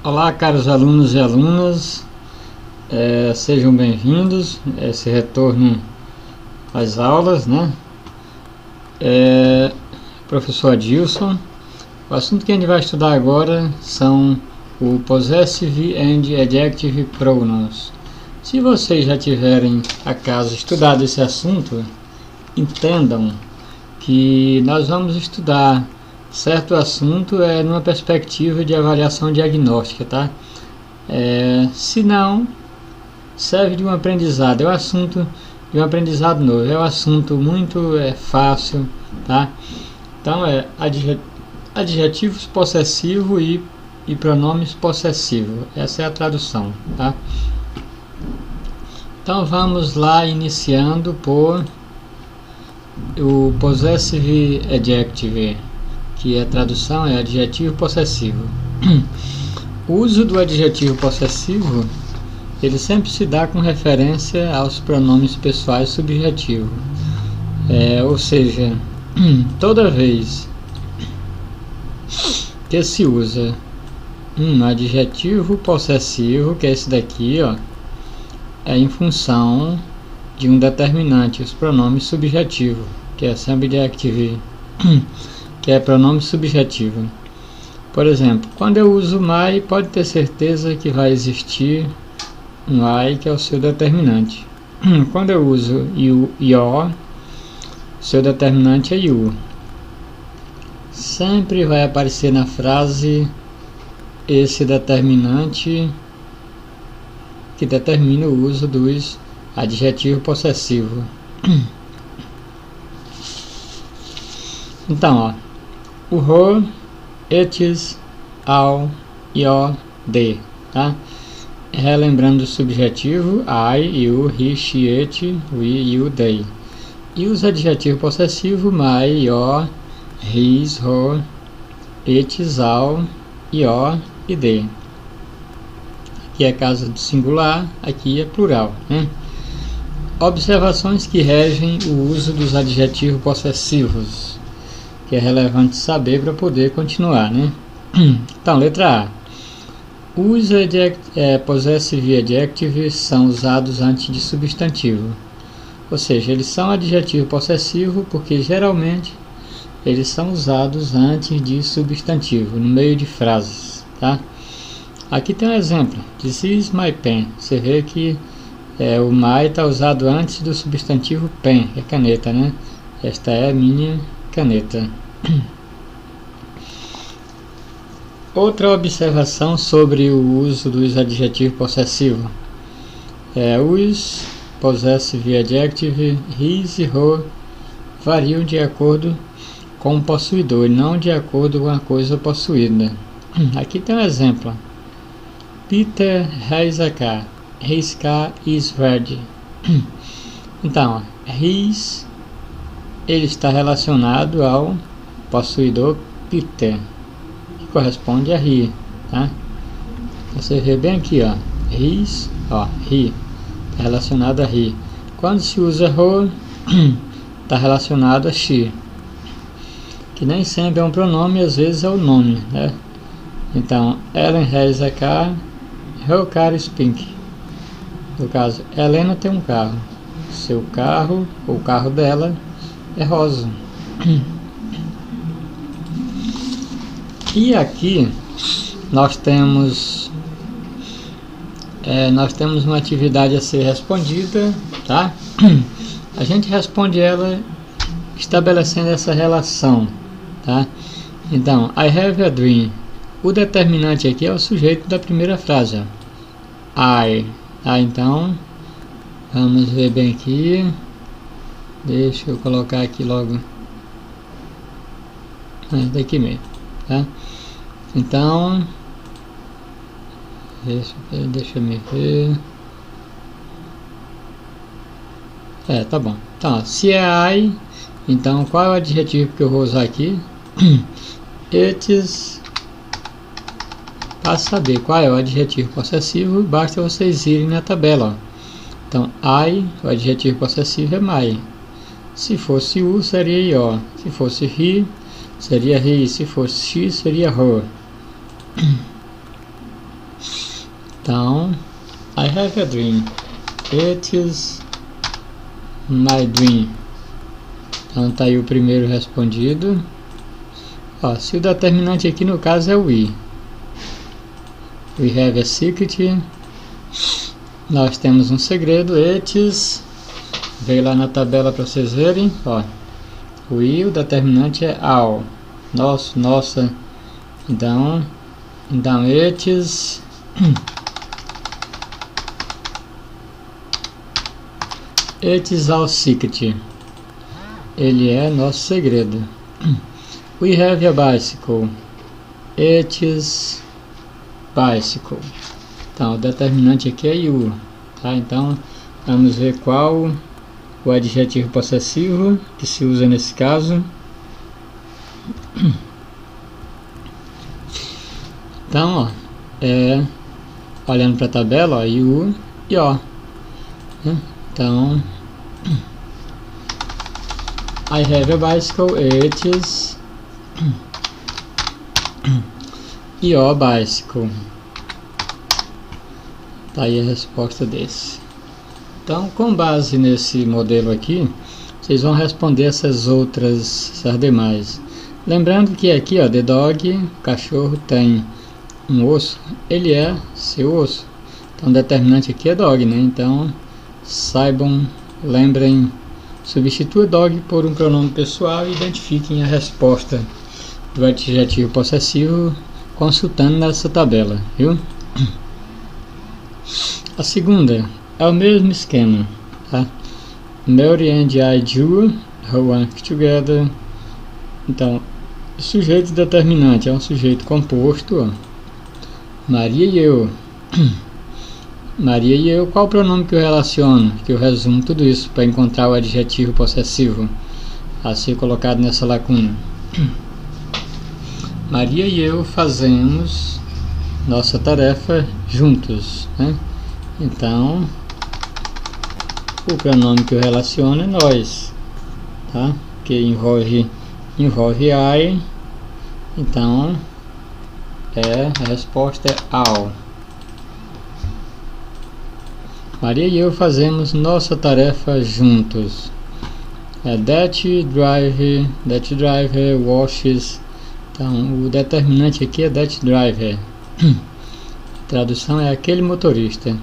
Olá, caros alunos e alunas, sejam bem-vindos a esse retorno às aulas, né? Professor Adilson. O assunto que a gente vai estudar agora são o Possessive and Adjective Pronouns. Se vocês já tiverem, acaso, estudado esse assunto, entendam que nós vamos estudar certo assunto numa perspectiva de avaliação diagnóstica, tá? Se não, serve de um aprendizado, é um assunto de um aprendizado novo, é um assunto muito fácil, tá? Então adjetivos possessivos e pronomes possessivos, essa é a tradução, tá? Então vamos lá, iniciando por o Possessive Adjective, que a tradução é adjetivo possessivo. O uso do adjetivo possessivo, ele sempre se dá com referência aos pronomes pessoais subjetivos. Ou seja, toda vez que se usa um adjetivo possessivo, que é esse daqui, ó, é em função de um determinante, os pronomes subjetivos, que é subjective, que é pronome subjetivo. Por exemplo, quando eu uso my, pode ter certeza que vai existir um I, que é o seu determinante. Quando eu uso your, seu determinante é you. Sempre vai aparecer na frase esse determinante que determina o uso dos adjetivos possessivos. Então, ó, o her, etes, ao, your, they, tá? Relembrando o subjetivo I, you, he, she, it, we, you, they. E os adjetivos possessivos my, your, his, her, etes, ao, your e they. Aqui é caso do singular, aqui é plural, né? Observações que regem o uso dos adjetivos possessivos, que é relevante saber para poder continuar, né? Então, letra A. Os possessive adjectives são usados antes de substantivo. Ou seja, eles são adjetivo possessivo porque geralmente eles são usados antes de substantivo, no meio de frases, tá? Aqui tem um exemplo. This is my pen. Você vê que o my está usado antes do substantivo pen, que é caneta, né? Esta é a minha caneta. Outra observação sobre o uso dos adjetivos possessivos. Os possessive adjectives his e her variam de acordo com o possuidor e não de acordo com a coisa possuída. Aqui tem um exemplo. Peter has a car. His car is red. Então, his, ele está relacionado ao possuidor Peter, que corresponde a he, tá? Você vê bem aqui, ó, his, ó, he, está relacionado a he. Quando se usa her, está relacionado a she, que nem sempre é um pronome, às vezes é o nome, né? Então, Ellen has a car, her car is pink. No caso, Helena tem um carro, seu carro, ou o carro dela, é rosa. E aqui nós temos uma atividade a ser respondida, tá? A gente responde ela estabelecendo essa relação, tá? Então, I have a dream. O determinante aqui é o sujeito da primeira frase, ó. I. Tá, então vamos ver bem aqui. Deixa eu colocar aqui logo daqui mesmo, tá? Então deixa eu me ver. Tá bom. Então, se é I, então qual é o adjetivo que eu vou usar aqui? Etes. Para saber qual é o adjetivo possessivo, basta vocês irem na tabela, ó. Então, I, o adjetivo possessivo é my. Se fosse u, seria your. Se fosse he, seria he. Se fosse she, seria her. Então, I have a dream. It is my dream. Então tá aí o primeiro respondido. Ó, se o determinante aqui no caso é o we. We have a secret. Nós temos um segredo. It is. Veio lá na tabela para vocês verem. Ó, we, o determinante é our. Nosso, nossa. Então it is. It is our secret. Ele é nosso segredo. We have a bicycle. It is bicycle. Então o determinante aqui é you, tá? Então vamos ver qual o adjetivo possessivo que se usa nesse caso. Então, ó, olhando para a tabela, ó, you e ó. Então, I have a bicycle, it is your bicycle. Tá aí a resposta desse. Então, com base nesse modelo aqui, vocês vão responder essas demais. Lembrando que aqui, ó, the dog, o cachorro tem um osso, ele é seu osso. Então, o determinante aqui é dog, né? Então, saibam, lembrem, substitua dog por um pronome pessoal e identifiquem a resposta do adjetivo possessivo consultando nessa tabela, viu? A segunda é o mesmo esquema, tá? Mary and I do work together. Então, o sujeito determinante é um sujeito composto, ó. Maria e eu. Maria e eu, qual o pronome que eu relaciono, que eu resumo tudo isso para encontrar o adjetivo possessivo a ser colocado nessa lacuna? Maria e eu fazemos nossa tarefa juntos, né? Então, o pronome que eu relaciono é nós, tá? Que envolve I. Então, a resposta é our. Maria e eu fazemos nossa tarefa juntos. That driver washes. Então, o determinante aqui é that driver. A tradução é aquele motorista.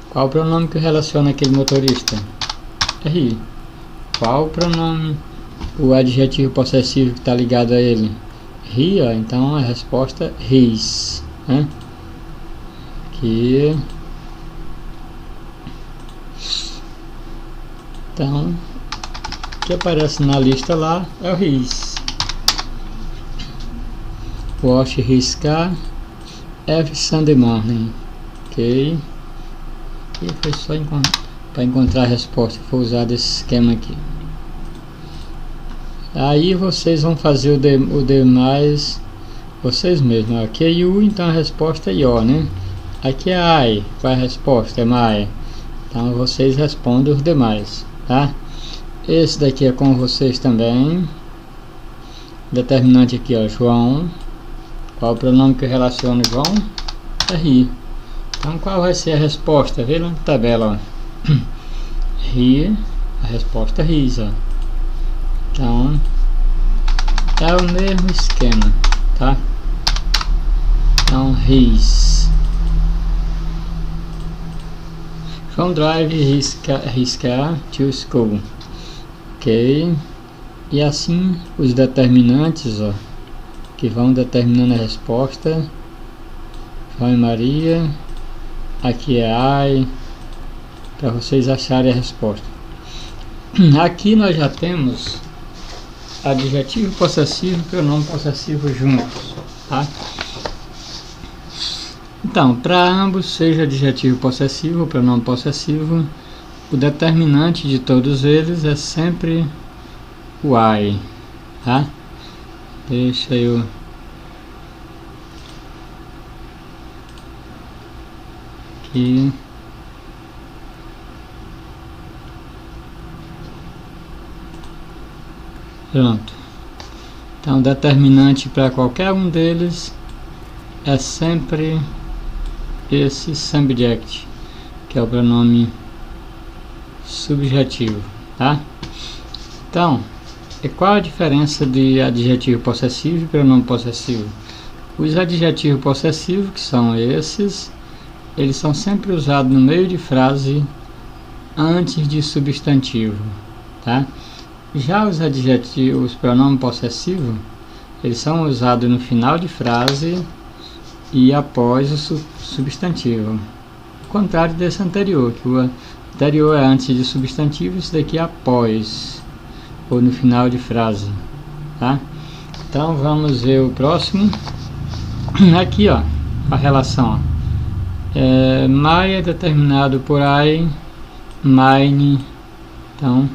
Qual o pronome que relaciona aquele motorista? He. Qual o pronome, o adjetivo possessivo que está ligado a ele? He, ó, então a resposta é his, né? Que então o que aparece na lista lá é o his. Wash his car every Sunday morning. Ok, e foi só para encontrar a resposta, foi usado esse esquema aqui. Aí vocês vão fazer o demais vocês mesmos. Aqui é you, então a resposta é your, né? Aqui é I, qual é a resposta? É my. Então vocês respondem os demais, tá? Esse daqui é com vocês também. Determinante aqui, ó, João. Qual o pronome que eu relaciono João? É he. Então qual vai ser a resposta? Vê lá na tabela, ó. He, a resposta é his, ó. Então é o mesmo esquema, tá? Então his. João drive his car to school. Ok. E assim os determinantes, ó, que vão determinando a resposta. João e Maria. Aqui é I, para vocês acharem a resposta. Aqui nós já temos adjetivo possessivo e pronome possessivo juntos, tá? Então, para ambos, seja adjetivo possessivo ou pronome possessivo, o determinante de todos eles é sempre o I, tá? Deixa eu aqui. Pronto. Então, determinante para qualquer um deles é sempre esse subject, que é o pronome subjetivo, tá? Então, qual a diferença de adjetivo possessivo e pronome possessivo? Os adjetivos possessivos, que são esses, eles são sempre usados no meio de frase antes de substantivo, tá? Já os adjetivos, pronomes possessivos, eles são usados no final de frase e após o substantivo. Ao contrário desse anterior, que o anterior é antes de substantivo, isso daqui é após, ou no final de frase, tá? Então vamos ver o próximo. Aqui, ó, a relação. My é determinado por I, mine. Então,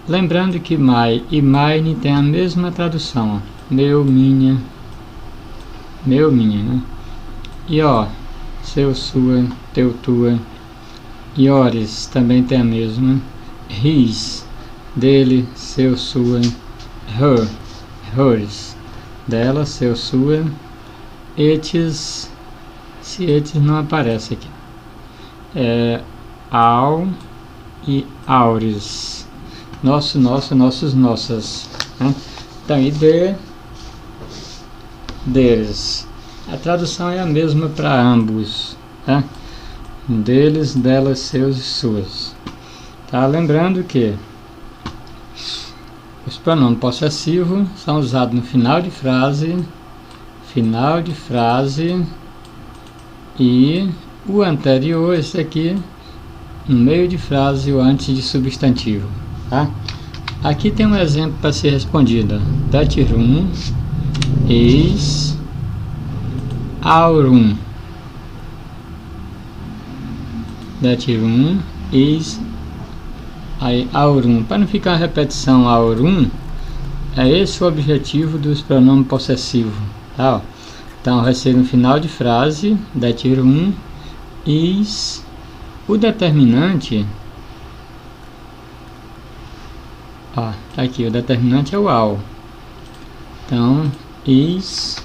lembrando que my e mine tem a mesma tradução, ó. Meu, minha, né? E ó, seu, sua, teu, tua. Yours também tem a mesma. His, dele, seu, sua. Her, hers, dela, seu, sua. Its, se its não aparece aqui. Our e ours. Nosso, nossos, nossas, né? Então, e deles. A tradução é a mesma para ambos, tá? Deles, delas, seus e suas. Tá? Lembrando que os pronomes possessivos são usados no final de frase e o anterior, esse aqui, no meio de frase ou antes de substantivo, tá? Aqui tem um exemplo para ser respondido. That room is our room. That room is our room. Para não ficar a repetição our room, é esse o objetivo dos pronomes possessivos, tá? Então vai ser no final de frase. That room is. O determinante, ó, tá aqui, o determinante é o our. Então is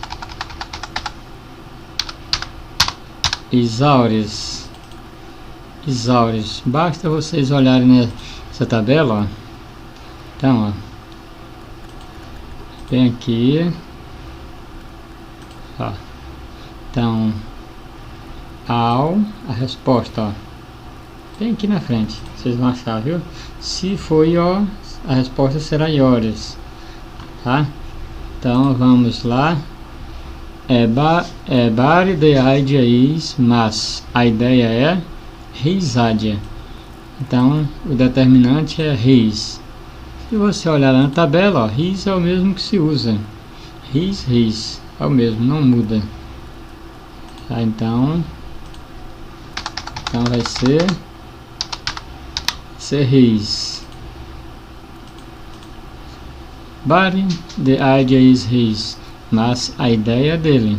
ours. Basta vocês olharem nessa tabela, ó. Então, ó, tem aqui, ó. Então, a resposta, ó, tem aqui na frente, vocês vão achar, viu? Se for your, a resposta será yours, tá? Então vamos lá. But the idea is, mas a ideia é his idea. Então o determinante é his. Se você olhar lá na tabela, ó, his é o mesmo que se usa. His é o mesmo, não muda. Tá, então vai ser his. But the idea is his. Mas a ideia dele.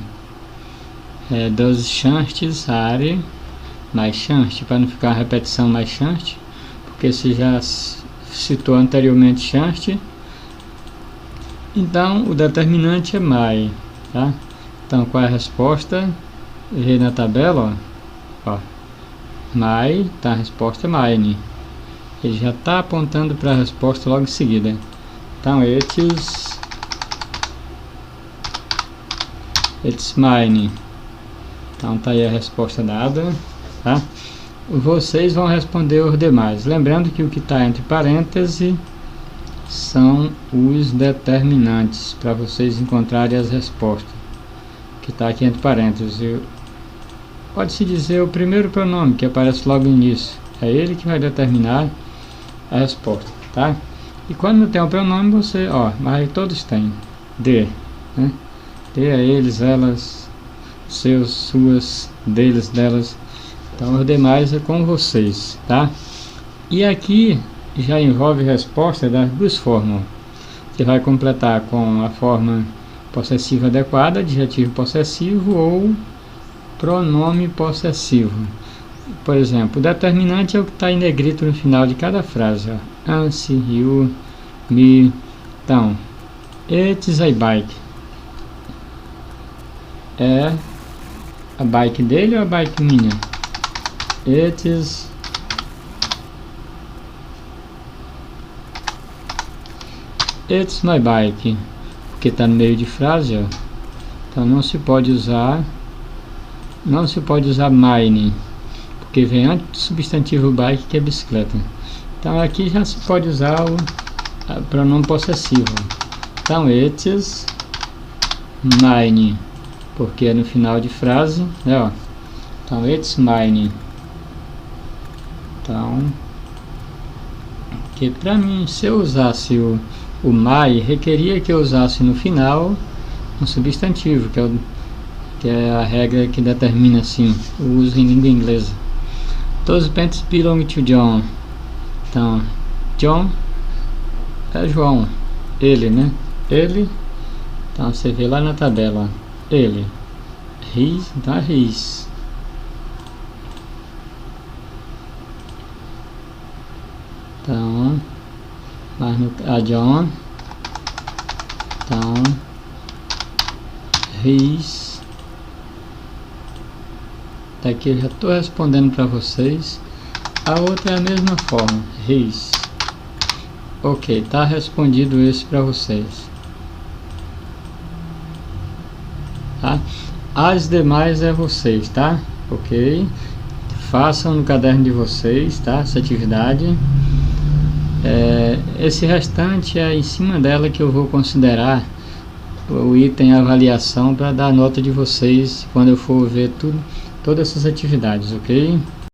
Those chances are, mais chance, para não ficar a repetição mais chance, porque se já citou anteriormente chance. Então o determinante é my, tá? Então qual é a resposta? Errei na tabela, ó. My, tá? A resposta é mine. Ele já está apontando para a resposta logo em seguida. Então it's mine. Então tá aí a resposta dada, tá? Vocês vão responder os demais. Lembrando que o que está entre parênteses são os determinantes, para vocês encontrarem as respostas. Que está aqui entre parênteses. Pode-se dizer o primeiro pronome que aparece logo no início. É ele que vai determinar a resposta, tá? E quando não tem o pronome, você, ó, mas todos têm. De, né? De é eles, elas, seus, suas, deles, delas. Então os demais é com vocês, tá? E aqui já envolve resposta das duas formas. Você vai completar com a forma possessiva adequada, adjetivo possessivo ou pronome possessivo. Por exemplo, o determinante é o que está em negrito no final de cada frase, ó. Anse, you, me. Então, it's a bike. a bike dele ou a bike minha? It's my bike, porque está no meio de frase, ó. Então não se pode usar mine, porque vem antes do substantivo bike, que é bicicleta. Então aqui já se pode usar o pronome possessivo. Então it's mine, porque é no final de frase, né, ó. Então it's mine. Então, que para mim, se eu usasse o my, requeria que eu usasse no final um substantivo, que é a regra que determina assim o uso em língua inglesa. Those pants belong to John. Então, John é João, ele, né? Ele. Então você vê lá na tabela, ele. His, então é his. Então, mas a John, então his. Daqui eu já estou respondendo para vocês. A outra é a mesma forma, his. Ok, tá respondido esse para vocês, tá? As demais é vocês, tá? Ok, façam no caderno de vocês, tá? Essa atividade. Esse restante é em cima dela que eu vou considerar o item avaliação para dar a nota de vocês quando eu for ver todas essas atividades, ok?